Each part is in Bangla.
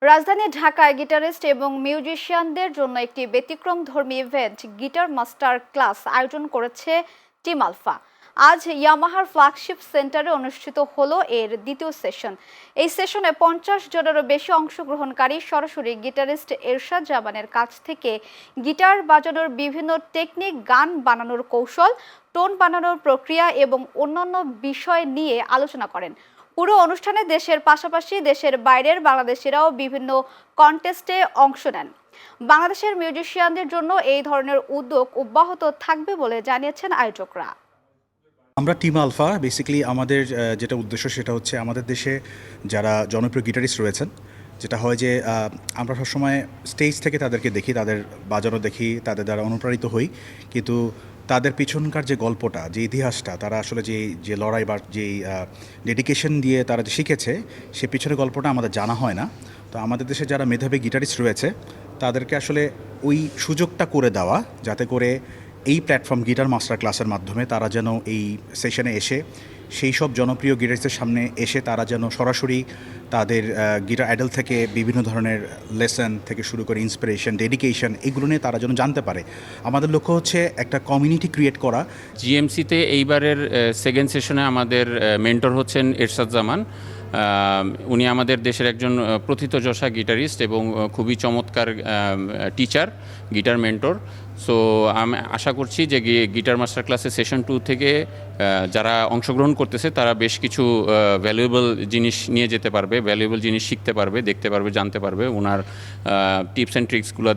রাজধানী ঢাকায় গিটারিস্ট এবং মিউজিশিয়ানদের জন্য একটি ব্যতিক্রমধর্মী ইভেন্ট গিটার মাস্টার ক্লাস আয়োজন করেছে টিম আলফা। আজ ইয়ামাহার ফ্ল্যাগশিপ সেন্টারে অনুষ্ঠিত হলো এর দ্বিতীয় সেশন। এই সেশনে 50 জনেরও বেশি অংশগ্রহণকারী সরাসরি গিটারিস্ট এরশাদ জামানের কাছ থেকে গিটার বাজানোর বিভিন্ন টেকনিক, গান বানানোর কৌশল, টোন বানানোর প্রক্রিয়া এবং অন্যান্য বিষয় নিয়ে আলোচনা করেন। পুরো অনুষ্ঠানে দেশের পাশাপাশি দেশের বাইরের বাংলাদেশিরাও বিভিন্ন কন্টেস্টে অংশ নেন। বাংলাদেশের মিউজিশিয়ানদের জন্য এই ধরনের উদ্যোগ অব্যাহত থাকবে বলে জানিয়েছেন আয়োজকরা। আমরা টিম আলফা বেসিক্যালি আমাদের যেটা উদ্দেশ্য সেটা হচ্ছে আমাদের দেশে যারা জনপ্রিয় গিটারিস্ট রয়েছেন, যেটা হয় যে আমরা সবসময় স্টেজ থেকে তাদেরকে দেখি, তাদের বাজানো দেখি, তাদের দ্বারা অনুপ্রাণিত হই, কিন্তু তাদের পিছনকার যে গল্পটা, যে ইতিহাসটা, তারা আসলে যে লড়াই বা যেই ডেডিকেশন দিয়ে তারা যে শিখেছে, সে পিছনের গল্পটা আমাদের জানা হয় না। তো আমাদের দেশে যারা মেধাবী গিটারিস্ট রয়েছে তাদেরকে আসলে ওই সুযোগটা করে দেওয়া, যাতে করে এই প্ল্যাটফর্ম গিটার মাস্টার ক্লাসের মাধ্যমে তারা যেন এই সেশনে এসে সেই সব জনপ্রিয় গিটারিস্টের সামনে এসে তারা যেন সরাসরি তাদের গিটার আইডল থেকে বিভিন্ন ধরনের লেসন থেকে শুরু করে ইন্সপিরেশন, ডেডিকেশন, এগুলো নিয়ে তারা যেন জানতে পারে। আমাদের লক্ষ্য হচ্ছে একটা কমিউনিটি ক্রিয়েট করা। জিএমসিতে এইবারের সেকেন্ড সেশনে আমাদের মেন্টর হচ্ছেন এরশাদ জামান। উনি আমাদের দেশের একজন প্রথিতযশা গিটারিস্ট এবং খুবই চমৎকার টিচার, গিটার মেন্টর। সো আমি আশা করছি যে গিটার মাস্টার ক্লাসে সেশন 2 থেকে যারা অংশগ্রহণ করতেছে তারা বেশ কিছু ভ্যালুয়েবল জিনিস নিয়ে যেতে পারবে, ভ্যালুয়েবল জিনিস শিখতে পারবে, দেখতে পারবে, জানতে পারবে, ওনার টিপস অ্যান্ড ট্রিক্সগুলো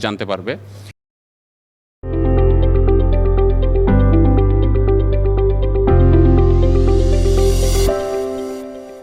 জানতে পারবে।